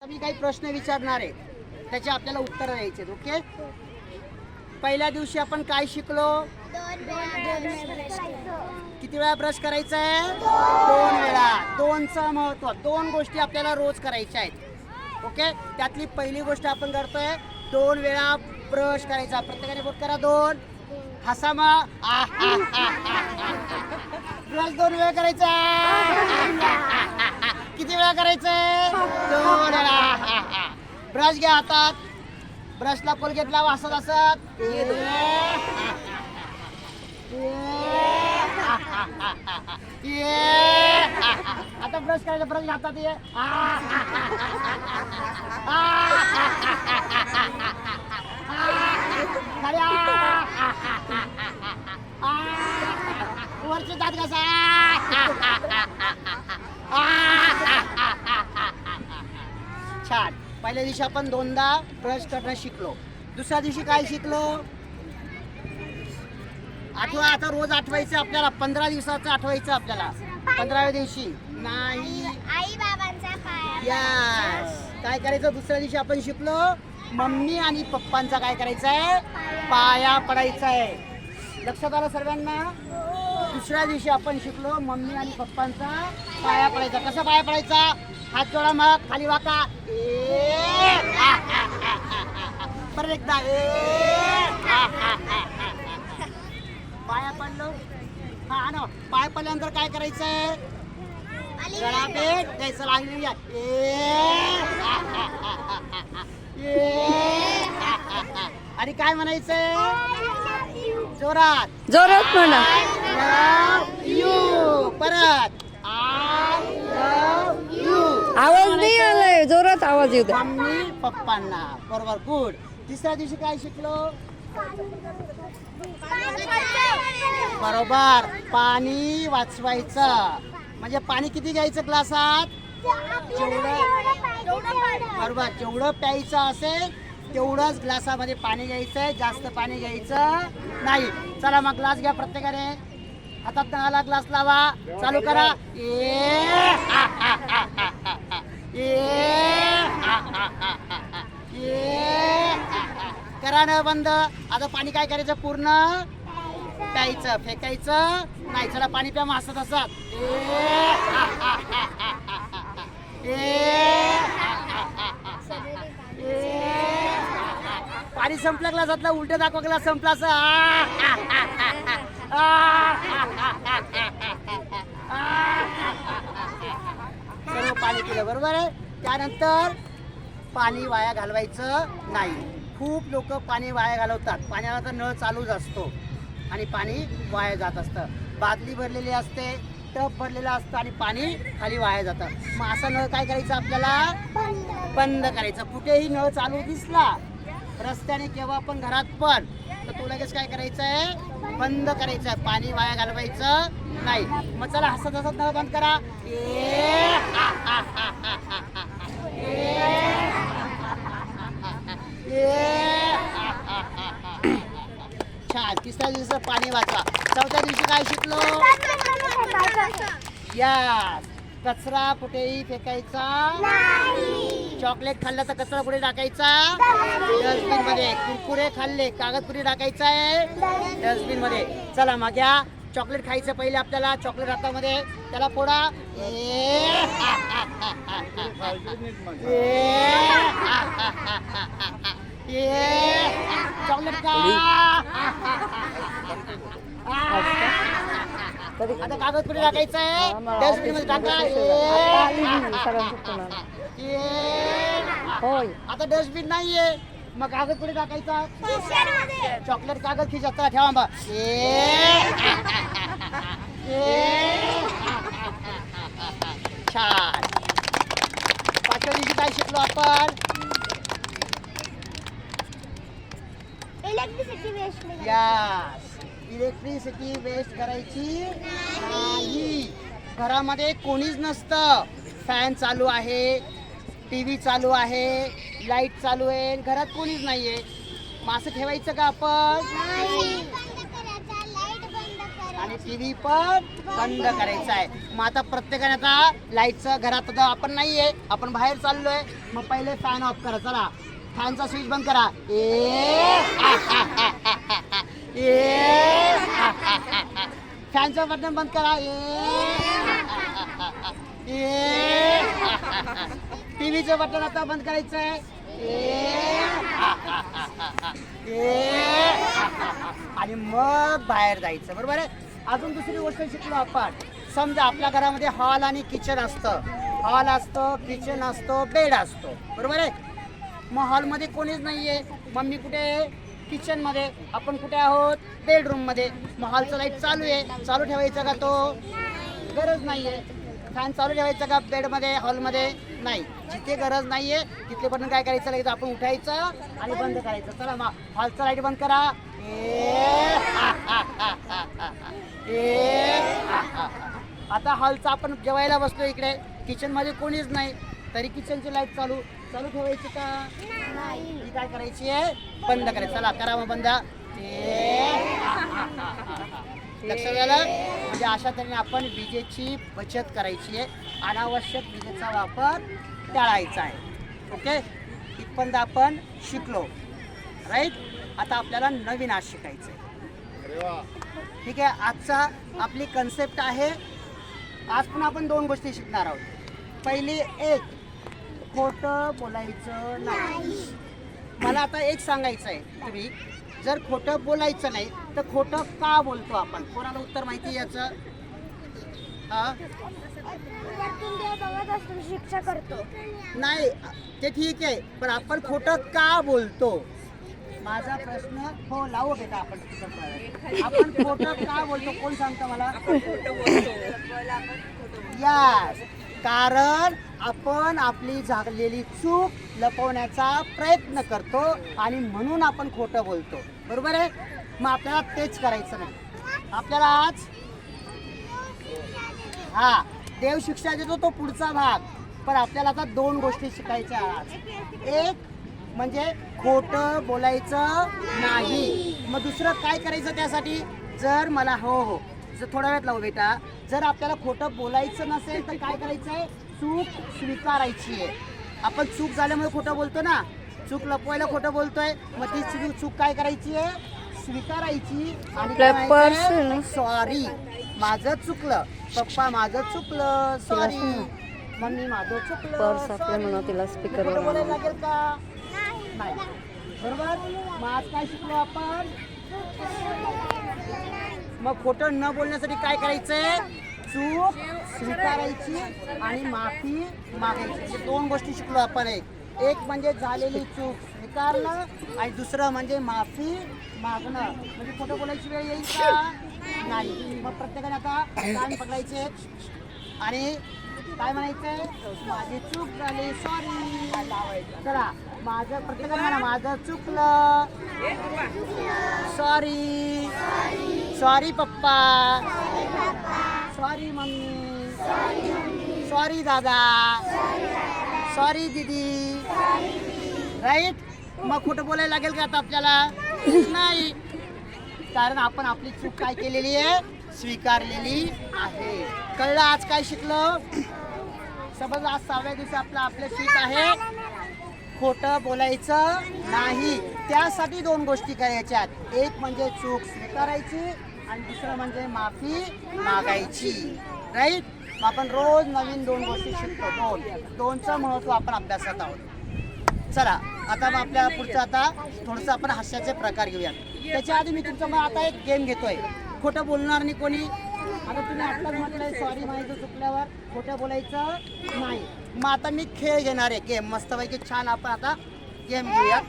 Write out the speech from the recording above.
मी काही प्रश्न विचारणार आहे, त्याचे आपल्याला उत्तर द्यायचे. ओके. पहिल्या दिवशी आपण काय शिकलो? किती वेळा ब्रश करायचा आहे? 2 वेळा. 2चं महत्व, 2 गोष्टी आपल्याला रोज करायच्या आहेत. ओके. त्यातली पहिली गोष्ट आपण करतोय 2 वेळा ब्रश करायचा. प्रत्येकाने बोट करा 2. हसा मग. ब्रश 2 वेळा करायचा. किती वेळा करायचंय? 2 वेळा. ब्रश घ्या हातात. ब्रशला कोलगेट लावा हसत हसत. आता ब्रश करायचा. ब्रश हातात ये. वरचे दात कसा. छान. पहिल्या दिवशी आपण 2दा ब्रश करणं शिकलो. दुसऱ्या दिवशी काय शिकलो? आठवा. आता रोज आठवायचं आपल्याला. 15 दिवसाचं आठवायचं आपल्याला. 15व्या दिवशी नाही आई बाबांचा पाय. यस. काय करायचं? दुसऱ्या दिवशी आपण शिकलो मम्मी आणि पप्पांचा काय करायचा आहे? पाया पडायचा आहे. लक्षात आलं सर्वांना? दुसऱ्या दिवशी आपण शिकलो मम्मी आणि पप्पांचा पाया पडायचा. कसा पाया पडायचा? हात जोडा मग खाली वाका. परत एकदा. पाया पडलो. हा ना. पाय पडल्यानंतर काय करायचंय? गळा भेट द्यायचं. लागली. आणि काय म्हणायचंय? जोरात जोरात म्हणा. यू. परत आय लव्ह यू. आवाज नाही आलाय, जोरात आवाज येऊ द्या. मम्मी पप्पांना. बरोबर. गुड. तिसऱ्या दिवशी काय शिकलो? बरोबर. पाणी वाचवायचं. म्हणजे पाणी किती घ्यायचं ग्लासात? बरोबर. जेवढं प्यायचं असेल तेवढंच ग्लासामध्ये पाणी घ्यायचंय. जास्त पाणी घ्यायचं नाही. चला मग ग्लास घ्या प्रत्येकाने. हातात नळाला ग्लास लावा. चालू करा. करा न बंद. आता पाणी काय करायचं? पूर्ण प्यायचं. फेकायचं नाही. चला पाणी प्या. मस्त असत. पाणी संपलं ग्लासातलं. उलट दाखवा ग्लास संपला असं. सर्व पाणी पिलं. बरोबर आहे. त्यानंतर पाणी वाया घालवायचं नाही. खूप लोक पाणी वाया घालवतात. पाण्याला तर नळ चालूच असतो आणि पाणी वाया जात असतं. बादली भरलेली असते, टब भरलेला असतं आणि पाणी खाली वाया जातं. मग असा नळ काय करायचं? आपल्याला बंद करायचं. कुठेही नळ चालू दिसला रस्त्याने किंवा आपण घरात पण, तर तो लगेच काय करायचं आहे? बंद करायचं आहे. पाणी वाया घालवायचं नाही. मग चला हसत हसत नळ बंद करा. छान. तिसऱ्या दिवशी पाणी वाचवा. चौथ्या दिवशी काय शिकलो? या कचरा कुठेही फेकायचा. चॉकलेट खाल्लं तर कचरा कुठे टाकायचा? डस्टबिन मध्ये. कुरकुरे खाल्ले, कागद कुठे टाकायचा आहे? डस्टबिन मध्ये. चला मग या. चॉकलेट खायचं पहिले आपल्याला. चॉकलेट हातामध्ये. त्याला फोडा. चॉकलेट का? आता कागद कुठे टाकायचं आहे? डस्टबिन मध्ये टाका. होय. आता डस्टबिन नाहीये, मग कागद कुठे टाकायचा? चॉकलेट कागद खिशात ठेवा बा. छान. 5व्या दिवशी काय शिकलो आपण? Electricity waste yes. Electricity waste करायची नाही. घरामध्ये कोणीच नसतं. फॅन चालू आहे, टीव्ही चालू आहे, लाईट चालू आहे, घरात कोणीच नाहीये. मग असं ठेवायचं का आपण? आणि टीव्ही पण बंद करायचा आहे. मग आता प्रत्येकाने आता लाईटचं घरात आता आपण नाहीये, आपण बाहेर चाललोय. मग पहिले फॅन ऑफ करा. चला फॅनचा स्विच बंद करा. फॅनचं बटन बंद करा. टीव्हीचं बटन आता बंद करायचं आहे. आणि मग बाहेर जायचं. बरोबर आहे. अजून दुसरी गोष्ट शिकलो आपण. समजा आपल्या घरामध्ये हॉल आणि किचन असतं. हॉल असतो, किचन असतो, बेड असतो. बरोबर आहे. मग हॉलमध्ये कोणीच नाहीये. मम्मी कुठे आहे? किचनमध्ये. आपण कुठे आहोत? बेडरूममध्ये. मग हॉलचं लाईट चालू आहे. चालू ठेवायचं का तो? गरज नाहीये. फॅन चालू ठेवायचा का बेडमध्ये, हॉलमध्ये? नाही. जिथे गरज नाहीये तिथे पण काय करायचं, लगेच आपण उठायचं आणि बंद करायचं. चला मग हॉलचं लाईट बंद करा. आता हॉलचा आपण जेवायला बसलो इकडे, किचनमध्ये कोणीच नाही, तरी किचनची लाईट चालू ठेवायची का? ही काय करायची आहे? बंद करायची. चला करा मग बंद. लक्षात आलं? म्हणजे अशा तऱ्हेने आपण विजेची बचत करायची आहे. अनावश्यक विजेचा वापर टाळायचा आहे. ओके, इथपर्यंत आपण शिकलो. राईट. आता आपल्याला नवीन आज शिकायचं आहे. ठीक आहे. आजचा आपली कन्सेप्ट आहे. आज पण आपण 2 गोष्टी शिकणार आहोत. पहिली एक, खोटं बोलायचं नाही. मला आता एक सांगायचं आहे. तुम्ही जर खोटं बोलायचं नाही तर खोटं का बोलतो आपण? कोणाला उत्तर माहिती याचं? शिक्षा करतो नाही ते ठीक आहे, पण आपण खोटं का बोलतो? माझा प्रश्न हो लावू बेटा. आपण खोटं का बोलतो? कोण सांगतं मला? यस, कारण आपण आपली झालेली चूक लपवण्याचा प्रयत्न करतो आणि म्हणून आपण खोटं बोलतो. बरोबर आहे. मग आपल्याला तेच करायचं नाही. आपल्याला आज देव शिक्षा देतो तो पुढचा भाग. पण आपल्याला आता 2 गोष्टी शिकायच्या आज. एक म्हणजे खोटं बोलायचं नाही. मग दुसरं काय करायचं त्यासाठी? जर मला हो जर थोडा वेळ लावू बेटा. जर आपल्याला खोटं बोलायचं नसेल तर काय करायचं आहे? चूक स्वीकारायची आहे. आपण चूक झाल्यामुळे खोटं बोलतो ना, चूक लपवायला खोटं बोलतोय. मग ती चूक काय करायची आहे? स्वीकारायची. आणि सॉरी, माझं चुकलं, पप्पा माझं चुकलं, सॉरी, मम्मी माझं चुकलं. तिला स्पीकर खोटं बोलायला लागेल का? नाही. बरोबर. मग आज काय शिकलो आपण? मग खोटं न बोलण्यासाठी काय करायचंय? चूक स्वीकारायची आणि माफी मागायची. 2 गोष्टी शिकलो आपण. एक म्हणजे झालेली चूक स्वीकारणं आणि दुसरं म्हणजे माफी मागणं. म्हणजे खोटं बोलायची वेळ येईल का? नाही. मग प्रत्येकाने आता कान पकडायचे आणि काय म्हणायचंय? माझी चूक झाली, सॉरी. चला माझं प्रत्येकाने म्हणा, माझं चुकलं, सॉरी. सॉरी पप्पा, सॉरी मम्मी, सॉरी दादा, सॉरी दीदी. राईट. मग खोटं बोलायला लागेल का आता आपल्याला? नाही, कारण आपण आपली चूक काय केलेली आहे? स्वीकारलेली आहे. कळलं? आज काय शिकलो? समज आज 6व्या दिवशी आपल्या शीट आहे खोटं बोलायचं नाही. त्यासाठी 2 गोष्टी करायच्यात. एक म्हणजे चूक स्वीकारायची आणि दुसरं म्हणजे माफी मागायची. राईट. आपण रोज नवीन 2 गोष्टी शिकतो. 2चं महत्त्व आपण अभ्यासात आहोत. चला आता मग आपल्या पुढचं आता थोडंसं आपण हास्याचे प्रकार घेऊयात. त्याच्या आधी मी तुमचं मग आता एक गेम घेतोय. खोटं बोलणार नाही कोणी. आता तुम्ही आत्ताच म्हटलंय सॉरी माहिती चुकल्यावर खोटं बोलायचं नाही. मग आता मी खेळ घेणार आहे. गेम मस्तपैकी छान आपण आता गेम घेऊया.